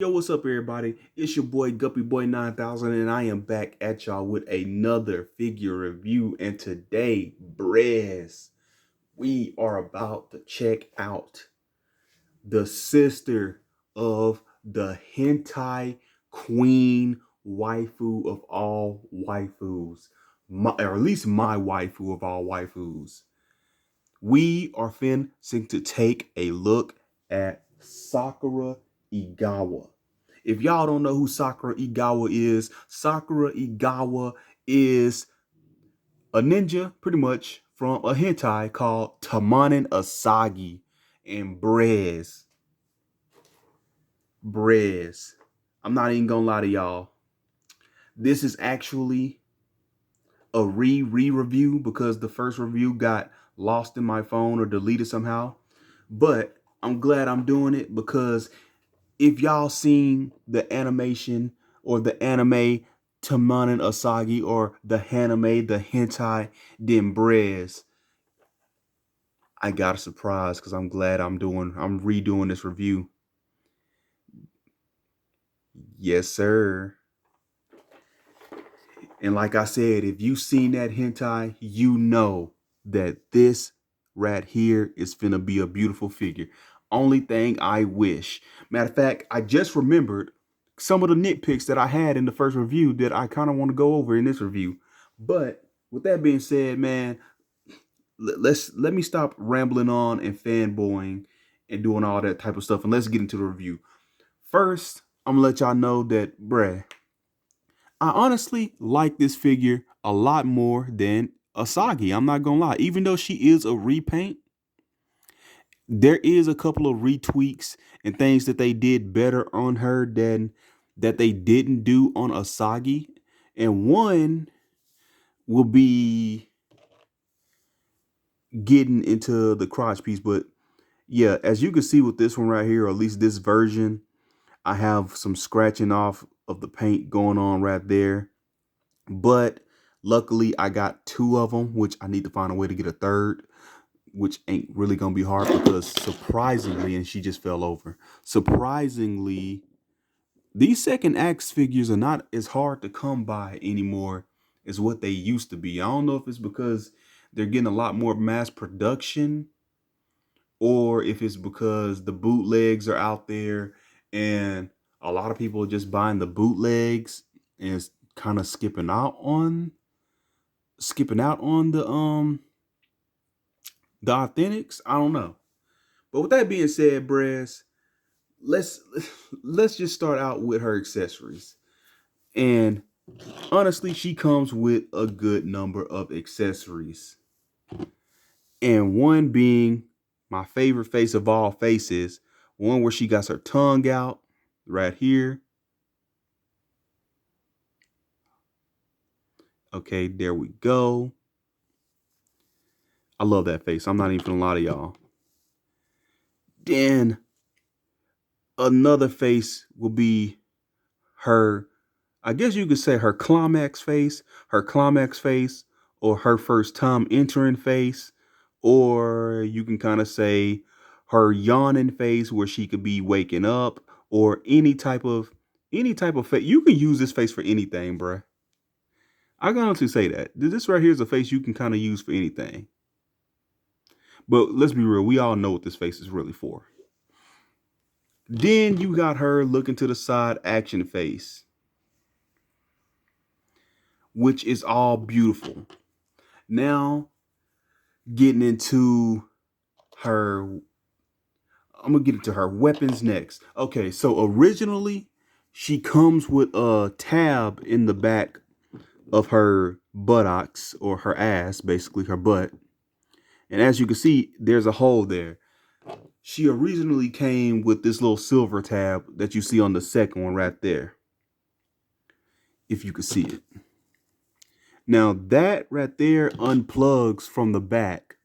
Yo, what's up, everybody? It's your boy Guppy Boy 9000, and I am back at y'all with another figure review. And today, Brez, we are about to check out the sister of the hentai queen waifu of all waifus, or at least my waifu of all waifus. We are finna to take a look at Sakura Igawa. If y'all don't know who Sakura Igawa is a ninja, pretty much, from a hentai called Taimanin Asagi. And Brez, I'm not even gonna lie to y'all. This is actually a re-review because the first review got lost in my phone or deleted somehow. But I'm glad I'm doing it because if y'all seen the animation or the anime Tamanin Asagi or the haname, the hentai Dembrez, I got a surprise because I'm glad I'm redoing this review. Yes, sir. And like I said, if you seen that hentai, you know that this right here is finna be a beautiful figure. Only thing I wish. Matter of fact, I just remembered some of the nitpicks that I had in the first review that I kind of want to go over in this review. But with that being said, man, let me stop rambling on and fanboying and doing all that type of stuff, and let's get into the review. First, I'm gonna let y'all know that, bruh, I honestly like this figure a lot more than Asagi. I'm not gonna lie. Even though she is a repaint, there is a couple of retweaks and things that they did better on her than that they didn't do on Asagi. And one will be getting into the crotch piece. But yeah, as you can see with this one right here, or at least this version, I have some scratching off of the paint going on right there. But luckily, I got two of them, which I need to find a way to get a third, which ain't really gonna be hard because surprisingly, and she just fell over. Surprisingly, these second acts figures are not as hard to come by anymore as what they used to be. I don't know if it's because they're getting a lot more mass production, or if it's because the bootlegs are out there and a lot of people are just buying the bootlegs and kind of skipping out on the authentics. I don't know. But with that being said, Brez, let's let's just start out with her accessories. And honestly, she comes with a good number of accessories. And one being my favorite face of all faces, one where she got her tongue out right here. Okay, there we go. I love that face. I'm not even gonna lie to y'all. Then another face will be her, I guess you could say her climax face, or her first time entering face, or you can kind of say her yawning face where she could be waking up, or any type of face. You can use this face for anything, bruh. I can honestly say that. This right here is a face you can kind of use for anything. But let's be real, we all know what this face is really for. Then you got her looking to the side action face, which is all beautiful. Now, getting into her, I'm gonna get into her weapons next. Okay, so originally she comes with a tab in the back of her buttocks, or her ass, basically her butt. And as you can see, there's a hole there. She originally came with this little silver tab that you see on the second one right there, if you could see it. Now that right there unplugs from the back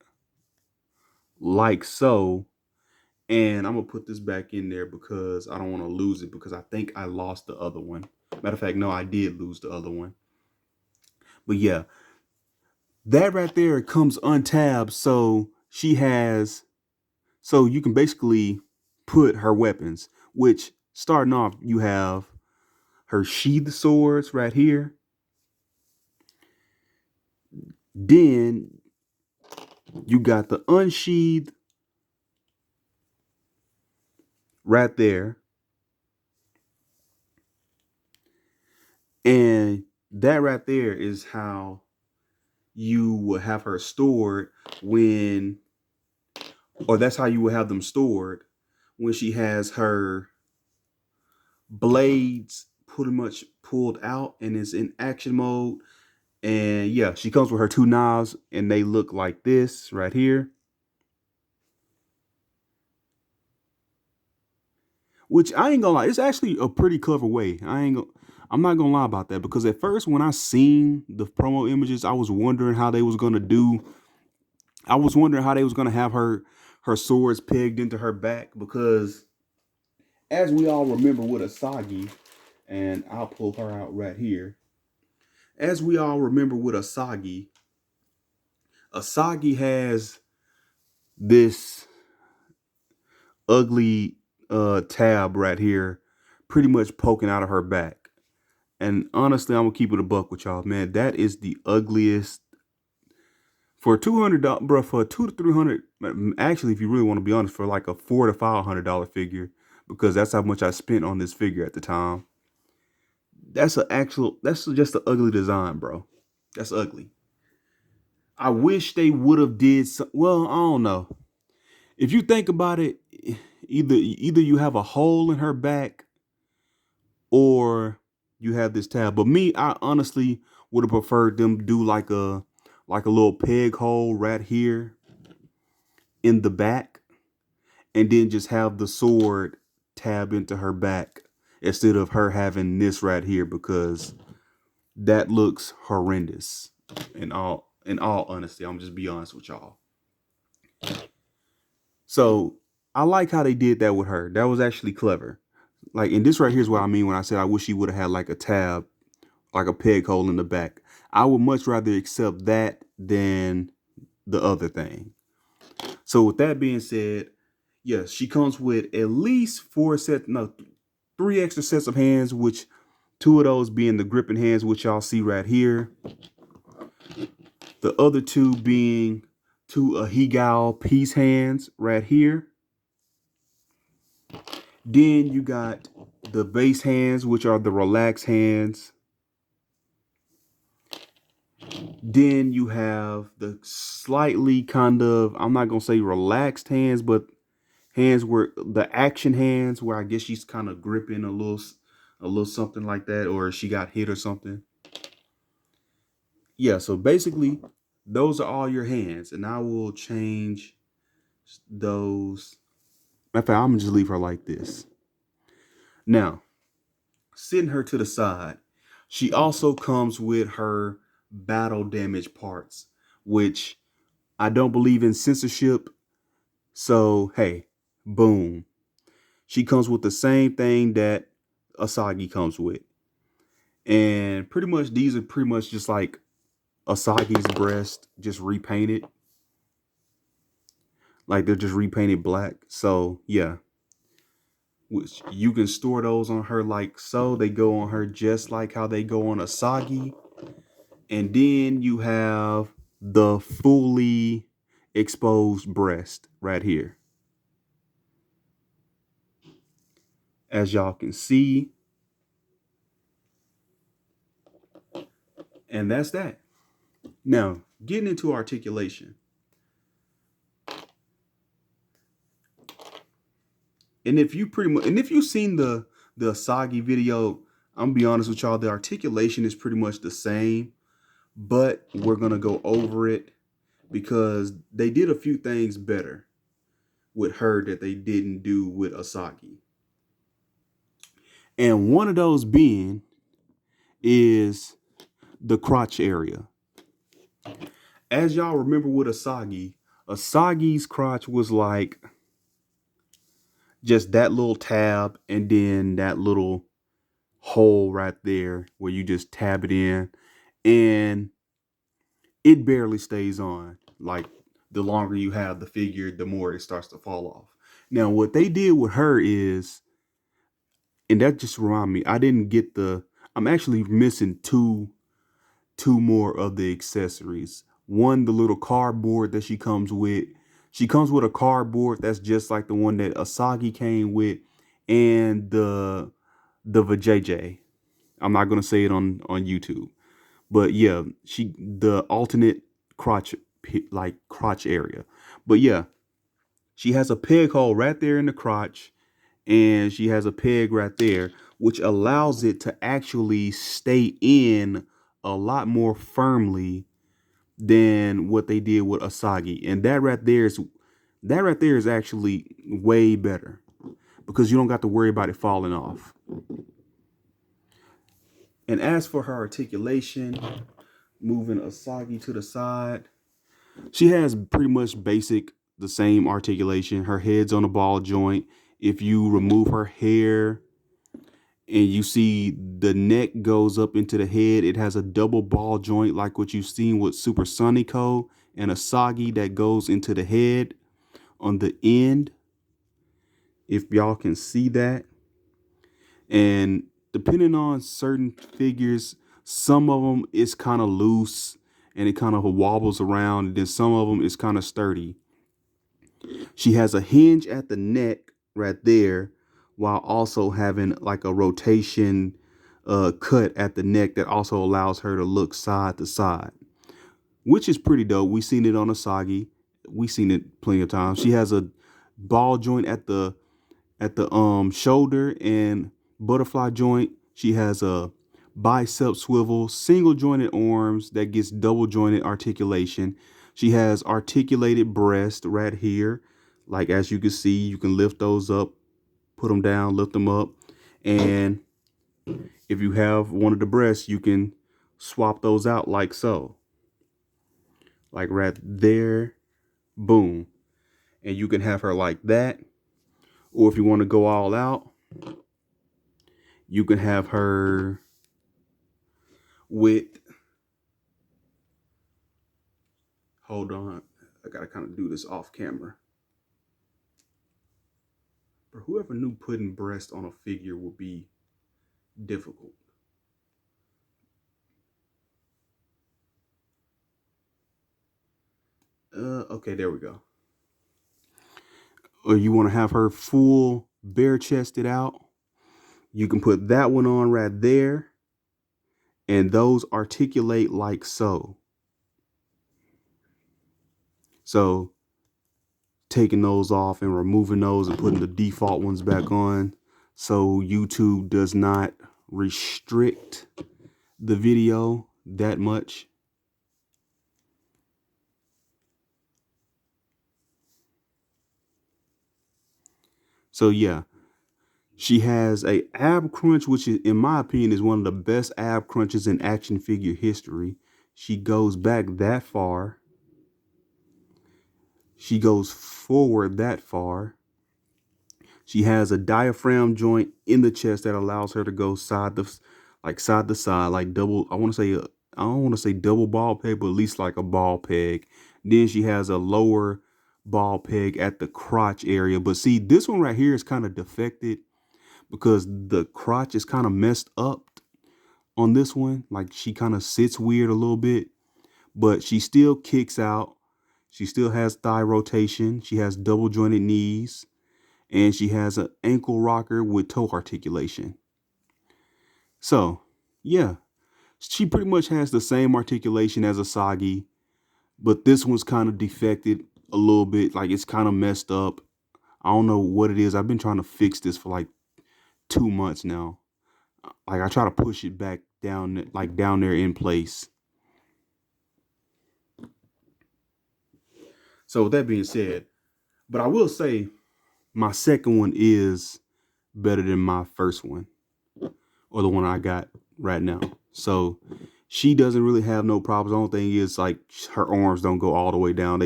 like so. And I'm gonna put this back in there because I don't want to lose it, because I think I lost the other one. Matter of fact, no, I did lose the other one. But yeah, that right there comes untabbed, so you can basically put her weapons, which starting off, you have her sheathed swords right here. Then you got the unsheathed right there. And that right there is how you will have her stored when, or that's how you will have them stored when she has her blades pretty much pulled out and is in action mode. And yeah, she comes with her two knives and they look like this right here. Which I ain't gonna lie, it's actually a pretty clever way. I'm not gonna lie about that because at first when I seen the promo images, I was wondering how they was gonna do. I was wondering how they was gonna have her swords pegged into her back because as we all remember with Asagi, and I'll pull her out right here. As we all remember with Asagi, Asagi has this ugly tab right here, pretty much poking out of her back. And honestly, I'm gonna keep it a buck with y'all, man. That is the ugliest for $200, bro. For 200 to 300. Actually, if you really want to be honest, for like a $400 to $500 figure, because that's how much I spent on this figure at the time. That's just an ugly design, bro. That's ugly. I wish they would have did some, well, I don't know. If you think about it, either you have a hole in her back or you have this tab. But me, I honestly would have preferred them do like a little peg hole right here in the back and then just have the sword tab into her back instead of her having this right here because that looks horrendous. In all honesty, I'm just be honest with y'all. So I like how they did that with her. That was actually clever. Like, and this right here is what I mean when I said I wish she would have had like a tab, like a peg hole in the back. I would much rather accept that than the other thing. So with that being said, yes, she comes with at least three extra sets of hands, which two of those being the gripping hands, which y'all see right here. The other two being two Igawa peace hands right here. Then you got the base hands, which are the relaxed hands. Then you have the slightly kind of, I'm not going to say relaxed hands, but hands where the action hands where I guess she's kind of gripping a little something like that, or she got hit or something. Yeah, so basically those are all your hands, and I will change those. In fact, I'm gonna just leave her like this. Now, sitting her to the side, she also comes with her battle damage parts, which I don't believe in censorship. So, hey, boom. She comes with the same thing that Asagi comes with. And pretty much these are pretty much just like Asagi's breast, just repainted. Like they're just repainted black. So, yeah. Which you can store those on her like so. They go on her just like how they go on Asagi. And then you have the fully exposed breast right here. As y'all can see. And that's that. Now, getting into articulation. And if you've seen the Asagi video, I'm gonna be honest with y'all, the articulation is pretty much the same, but we're gonna go over it because they did a few things better with her that they didn't do with Asagi. And one of those being is the crotch area. As y'all remember with Asagi, Asagi's crotch was like just that little tab and then that little hole right there where you just tab it in and it barely stays on. Like the longer you have the figure, the more it starts to fall off. Now, what they did with her is And that just reminded me, I didn't get I'm actually missing two more of the accessories. One, the little cardboard that she comes with. She comes with a cardboard that's just like the one that Asagi came with, and the vajayjay. I'm not gonna say it on YouTube, but yeah, the alternate crotch, like crotch area. But yeah, she has a peg hole right there in the crotch, and she has a peg right there, which allows it to actually stay in a lot more firmly than what they did with Asagi. And that right there is actually way better because you don't got to worry about it falling off. And as for her articulation, moving Asagi to the side, she has pretty much the same articulation. Her head's on a ball joint. If you remove her hair and you see the neck goes up into the head, it has a double ball joint like what you've seen with Super Sonico and Asagi that goes into the head on the end. If y'all can see that. And depending on certain figures, some of them is kind of loose and it kind of wobbles around, and then some of them is kind of sturdy. She has a hinge at the neck right there, while also having like a rotation cut at the neck that also allows her to look side to side, which is pretty dope. We seen it on Asagi. We seen it plenty of times. She has a ball joint at the shoulder and butterfly joint. She has a bicep swivel, single jointed arms that gets double jointed articulation. She has articulated breast right here. Like as you can see, you can lift those up, put them down, lift them up. And if you have one of the breasts, you can swap those out like so. Like right there, boom. And you can have her like that. Or if you want to go all out, you can have her with, hold on, I gotta kind of do this off camera. But whoever knew putting breast on a figure would be difficult. Okay, there we go. Or you want to have her full bare chested out, you can put that one on right there, and those articulate like so. So taking those off and removing those and putting the default ones back on so YouTube does not restrict the video that much. So yeah, she has a ab crunch, which is, in my opinion, is one of the best ab crunches in action figure history. She goes back that far. She goes forward that far. She has a diaphragm joint in the chest that allows her to go side to side, like double. I don't want to say double ball peg, but at least like a ball peg. Then she has a lower ball peg at the crotch area. But see, this one right here is kind of defected because the crotch is kind of messed up on this one. Like she kind of sits weird a little bit, but she still kicks out. She still has thigh rotation. She has double jointed knees, and she has an ankle rocker with toe articulation. So, yeah, she pretty much has the same articulation as Asagi, but this one's kind of defected a little bit. Like it's kind of messed up. I don't know what it is. I've been trying to fix this for like 2 months now. Like I try to push it back down, like down there in place. So with that being said, but I will say my second one is better than my first one, or the one I got right now. So she doesn't really have no problems. The only thing is like her arms don't go all the way down.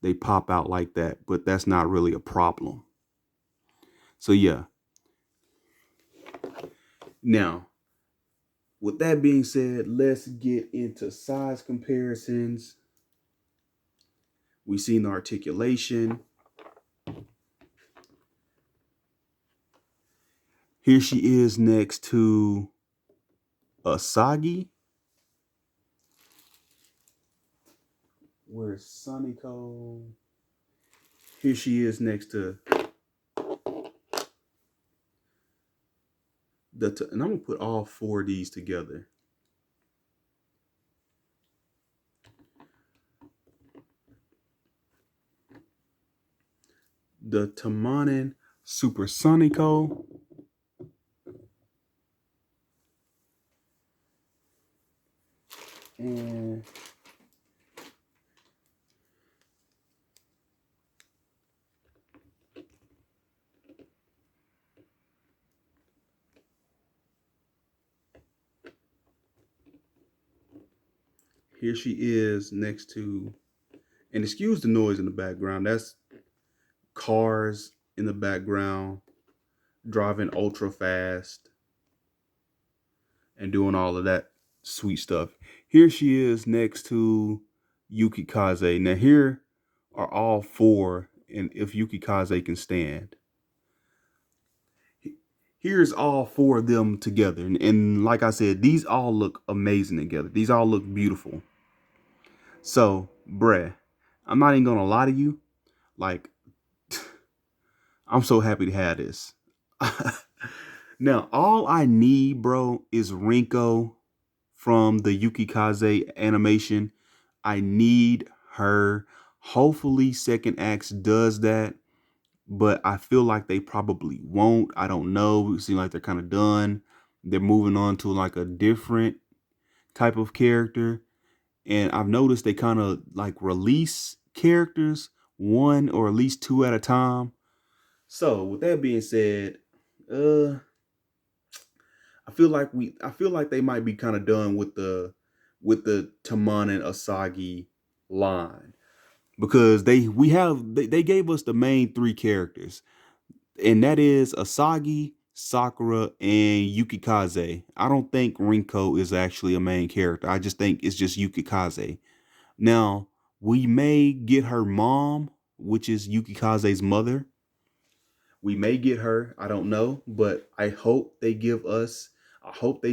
They pop out like that, but that's not really a problem. So yeah. Now, with that being said, let's get into size comparisons. We seen the articulation. Here she is next to Asagi. Where's Sunnyco? Here she is next to and I'm gonna put all four of these together. The Taimanin Supersonico. And here she is next to, and excuse the noise in the background, that's cars in the background driving ultra fast and doing all of that sweet stuff. Here she is next to Yukikaze. Now here are all four, and if Yukikaze can stand. Here's all four of them together. And like I said, these all look amazing together. These all look beautiful. So, bruh, I'm not even gonna lie to you. Like, I'm so happy to have this. Now, all I need, bro, is Rinko from the Yukikaze animation. I need her. Hopefully, Second Act does that, but I feel like they probably won't. I don't know. It seems like they're kind of done. They're moving on to like a different type of character. And I've noticed they kind of like release characters one or at least two at a time. So with that being said, I feel like they might be kind of done with the Tamon and Asagi line, because they gave us the main three characters, and that is Asagi, Sakura, and Yukikaze. I don't think Rinko is actually a main character. I just think it's just Yukikaze. Now, we may get her mom, which is Yukikaze's mother. We may get her. I don't know, but I hope they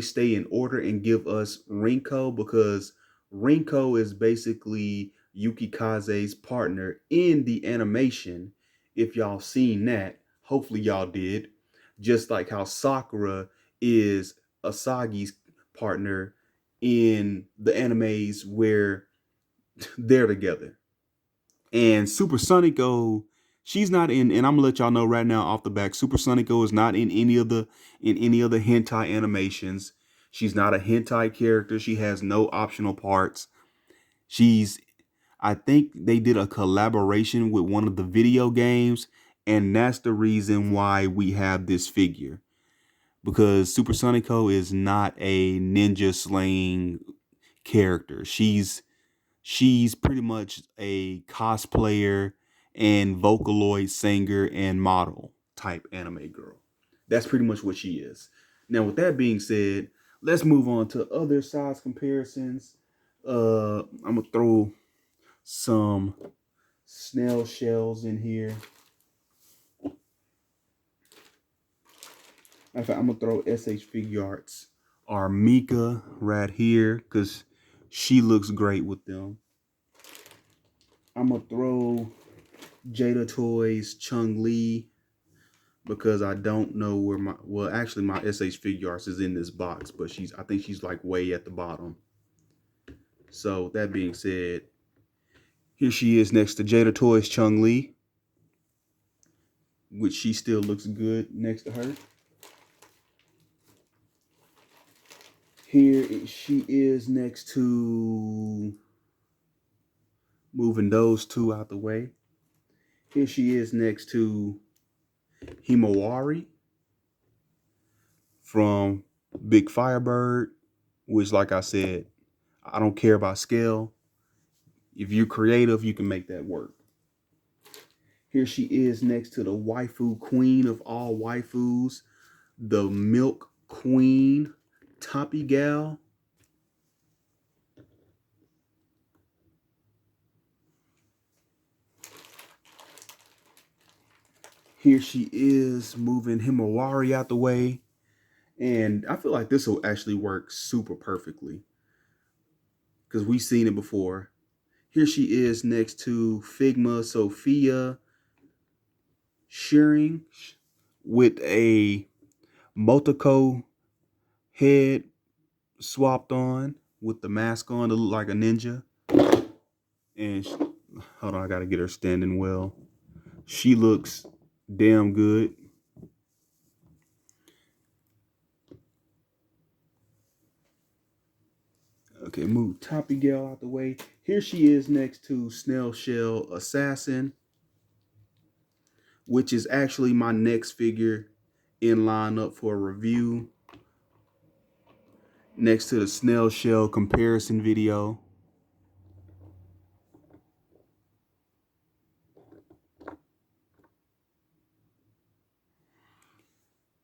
stay in order and give us Rinko, because Rinko is basically Yukikaze's partner in the animation. If y'all seen that, hopefully y'all did. Just like how Sakura is Asagi's partner in the animes where they're together. And Supersonico, she's not in, and I'm gonna let y'all know right now off the back, Supersonico is not in any of the hentai animations. She's not a hentai character. She has no optional parts. She's I think they did a collaboration with one of the video games, and that's the reason why we have this figure. Because Supersonico is not a ninja slaying character. She's pretty much a cosplayer and Vocaloid singer and model type anime girl. That's pretty much what she is. Now, with that being said, let's move on to other size comparisons. I'm gonna throw some snail shells in here. In fact, I'm gonna throw SH Figure Arts or Mika right here because she looks great with them. I'm gonna throw Jada Toys Chung Lee because I don't know where actually my SH Figure Arts is in this box, but I think she's like way at the bottom. So that being said, here she is next to Jada Toys Chung Lee, which she still looks good next to her. Here she is next to, moving those two out the way. Here she is next to Himawari from Big Firebird, which, like I said, I don't care about scale. If you're creative, you can make that work. Here she is next to the waifu queen of all waifus, the milk queen, Toppy Gal. Here she is moving Himawari out the way. And I feel like this will actually work super perfectly because we've seen it before. Here she is next to Figma Sophia Shearing with a Motoko head swapped on with the mask on to look like a ninja. And hold on, I gotta get her standing well. She looks damn good. Okay, move Toppy Gal out the way. Here she is next to Snail Shell Assassin, which is actually my next figure in line up for a review. Next to the Snail Shell comparison video.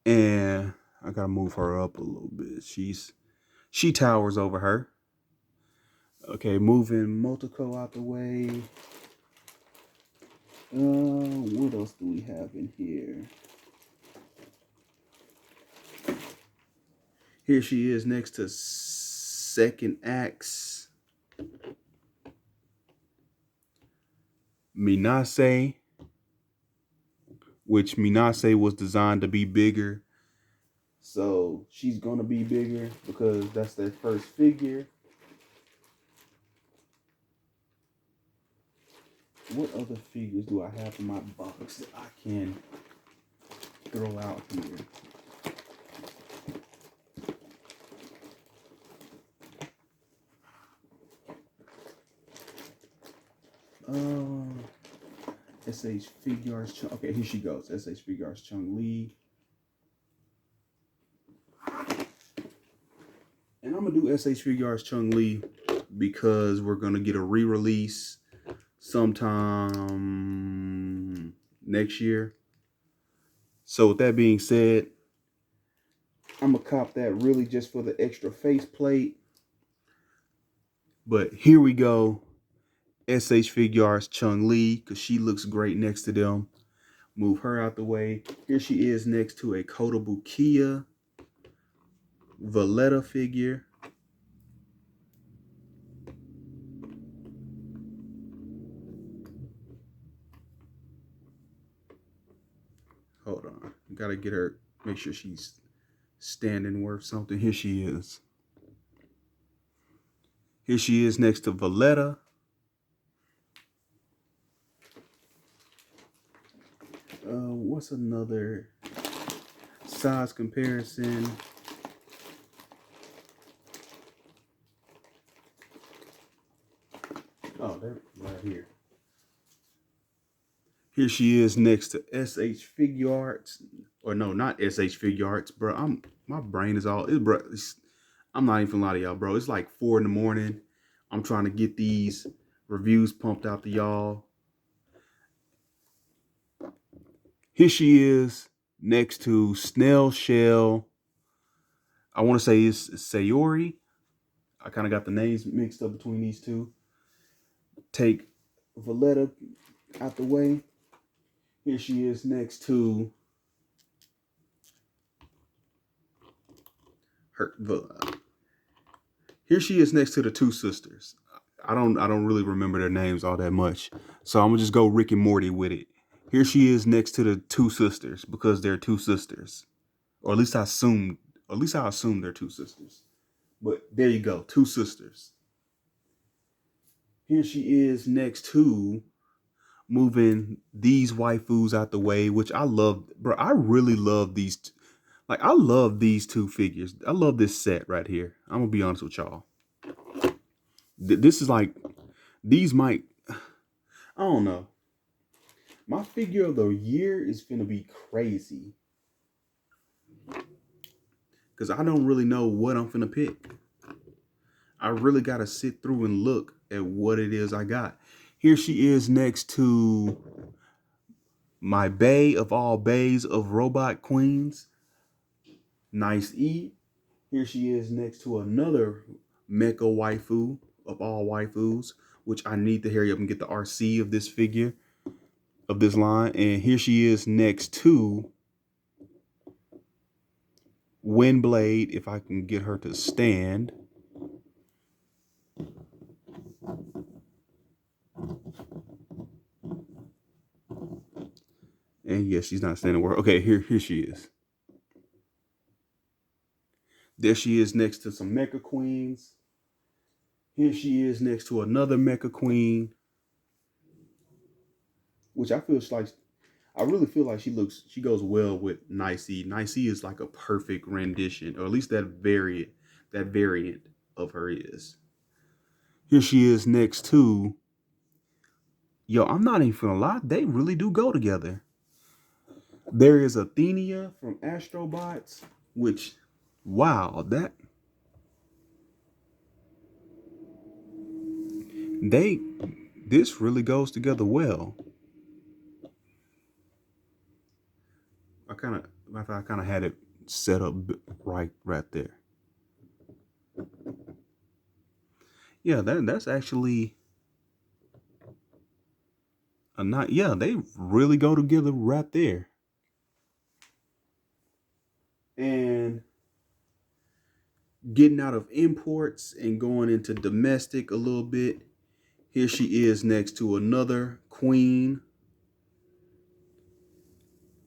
And I gotta move her up a little bit. She towers over her. Okay, moving Motoko out the way. What else do we have in here? Here she is next to Second Axe Minase, which Minase was designed to be bigger. So she's gonna be bigger because that's their first figure. What other figures do I have in my box that I can throw out here? SH Figures. Okay, here she goes. SH Figures Chung Lee. And I'm gonna do SH Figures Chung Lee because we're gonna get a re-release sometime next year. So with that being said, I'm gonna cop that really just for the extra faceplate. But here we go. SH Figures Chung Lee, because she looks great next to them. Move her out the way. Here she is next to a Kotobukiya Valletta figure. Hold on. Gotta get her, make sure she's standing worth something. Here she is. Here she is next to Valletta. What's another size comparison? Oh, they're right here. Here she is next to SH Figuarts. Or no, not SH Figuarts, bro. My brain is all bro. I'm not even gonna lie to y'all, bro. It's like 4 in the morning. I'm trying to get these reviews pumped out to y'all. Here she is next to Snail Shell. I want to say it's Sayori. I kind of got the names mixed up between these two. Take Valletta out the way. Here she is next to her. Here she is next to the two sisters. I don't really remember their names all that much, so I'm gonna just go Rick and Morty with it. Here she is next to the two sisters because they're two sisters, or at least I assume they're two sisters. But there you go, two sisters. Here she is next to moving these waifus out the way, which I love, bro. I really love these. Like, I love these two figures. I love this set right here. I'm gonna be honest with y'all. This is like, these might, I don't know. My figure of the year is gonna be crazy because I don't really know what I'm gonna pick. I really gotta sit through and look at what it is I got. Here she is next to my bae of all baes of robot queens, Nice E. Here she is next to another mecha waifu of all waifus, which I need to hurry up and get the RC of this figure, of this line. And here she is next to Windblade, if I can get her to stand. And yes, she's not standing where. Okay, here she is. There she is next to some mecha queens. Here she is next to another mecha queen, which I really feel like she goes well with Nicey. Nicey is like a perfect rendition, or at least that variant of her is. Here she is next to, yo, I'm not even gonna lie, they really do go together. There is Athenia from Astrobots, which, wow, they this really goes together well. I kind of had it set up right there. Yeah, that's actually a not. Yeah, they really go together right there. And getting out of imports and going into domestic a little bit. Here she is next to another queen.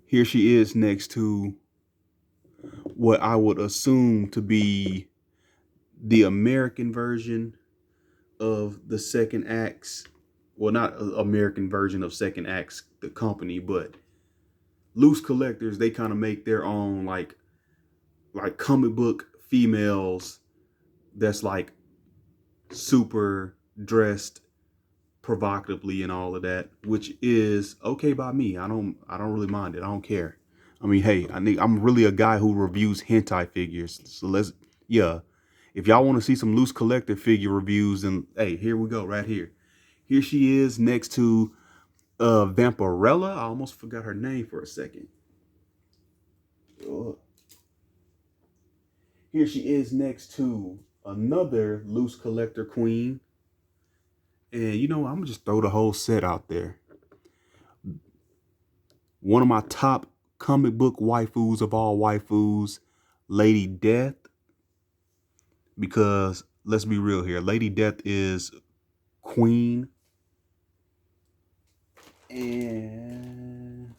Here she is next to what I would assume to be the American version of the second acts. Well, not American version of second acts, the company, but loose collectors. They kind of make their own like comic book females. That's like super dressed provocatively and all of that, which is okay by me. I don't really mind it. I don't care. I mean, hey, I'm really a guy who reviews hentai figures. So yeah. If y'all want to see some loose collector figure reviews, then hey, here we go, right here. Here she is next to Vampirella. I almost forgot her name for a second. Ugh. Here she is next to another loose collector queen. And I'm gonna just throw the whole set out there. One of my top comic book waifus of all waifus, Lady Death. Because let's be real here, Lady Death is queen. And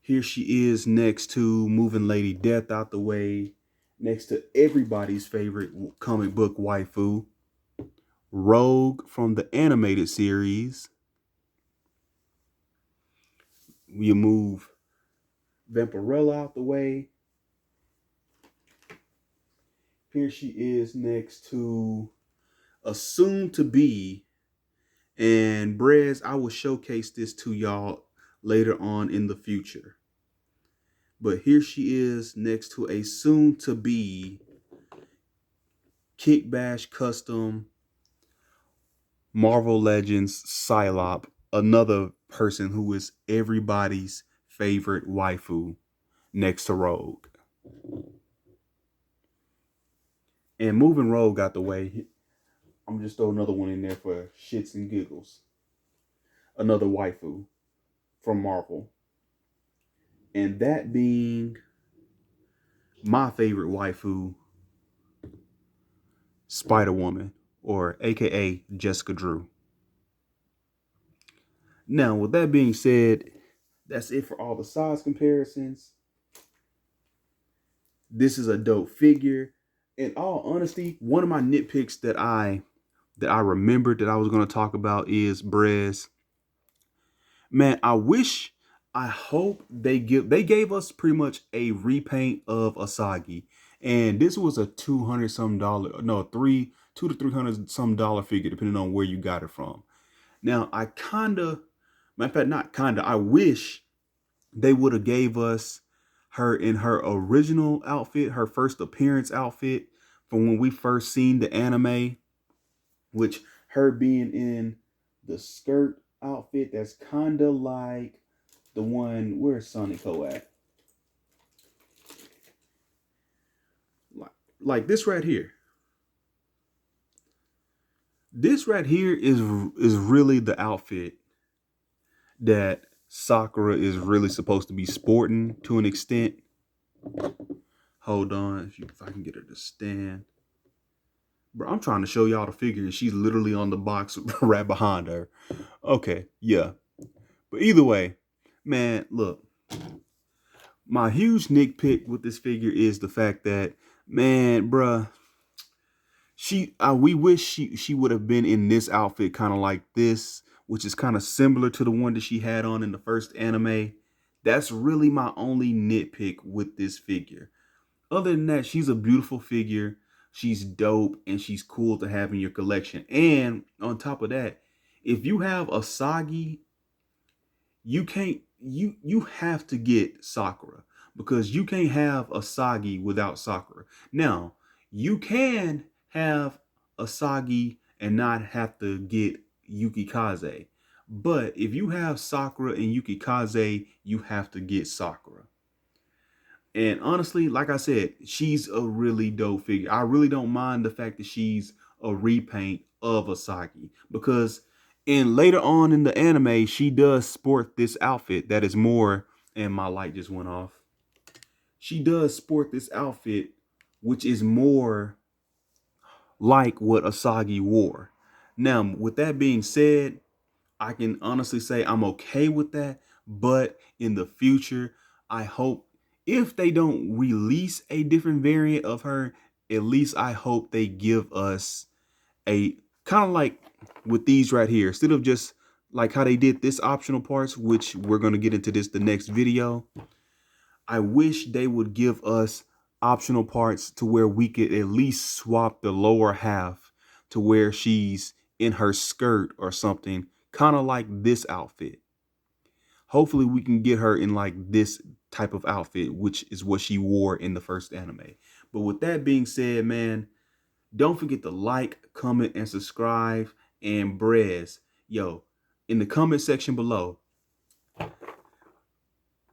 here she is next to, moving Lady Death out the way, next to everybody's favorite comic book waifu, Rogue from the animated series. You move Vampirella out the way. Here she is next to a soon to be, and Brez, I will showcase this to y'all later on in the future. But here she is next to a soon to be Kick Bash custom Marvel Legends Psylop, another person who is everybody's favorite waifu next to Rogue. And moving Rogue out the way, I'm just throw another one in there for shits and giggles. Another waifu from Marvel. And that being my favorite waifu, Spider-Woman, or aka Jessica Drew. Now, with that being said, that's it for all the size comparisons. This is a dope figure. In all honesty, one of my nitpicks that I remembered that I was going to talk about is Brez. Man, I hope they gave us pretty much a repaint of Asagi. And this was a 200 some dollar, no, two to 300 some dollar figure, depending on where you got it from. Now, matter of fact, not kinda, I wish they would have gave us her in her original outfit, her first appearance outfit from when we first seen the anime, which her being in the skirt outfit that's kind of like the one, where's Sonico at? Like this right here. This right here is really the outfit that Sakura is really supposed to be sporting to an extent. Hold on, if I can get her to stand. Bro, I'm trying to show y'all the figure, and she's literally on the box right behind her. Okay, yeah. But either way, man, look, my huge nitpick with this figure is the fact that, man, bruh, we wish she would have been in this outfit, kind of like this, which is kind of similar to the one that she had on in the first anime. That's really my only nitpick with this figure. Other than that, she's a beautiful figure. She's dope and she's cool to have in your collection. And on top of that, if you have Asagi, you have to get Sakura, because you can't have Asagi without Sakura. Now, you can have Asagi and not have to get Yukikaze. But if you have Sakura and Yukikaze, you have to get Sakura. And honestly, like I said, she's a really dope figure. I really don't mind the fact that she's a repaint of Asagi, because in later on in the anime, she does sport this outfit that is more, and my light just went off. She does sport this outfit which is more like what Asagi wore. Now, with that being said, I can honestly say I'm okay with that. But in the future, I hope, if they don't release a different variant of her, at least I hope they give us a kind of like with these right here, instead of just like how they did this optional parts, which we're going to get into this the next video. I wish they would give us optional parts to where we could at least swap the lower half to where she's in her skirt or something, kind of like this outfit. Hopefully we can get her in like this type of outfit, which is what she wore in the first anime. But with that being said, man, don't forget to like, comment, and subscribe. And Brez, yo, in the comment section below,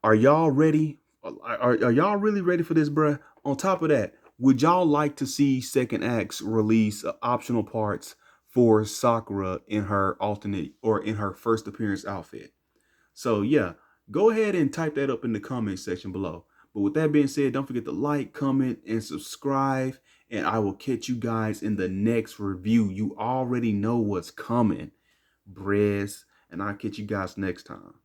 are y'all ready? Are y'all really ready for this, bruh? On top of that, would y'all like to see Second Acts release optional parts for Sakura in her alternate or in her first appearance outfit? So yeah, go ahead and type that up in the comment section below. But with that being said, don't forget to like, comment, and subscribe. And I will catch you guys in the next review. You already know what's coming, Brez. And I'll catch you guys next time.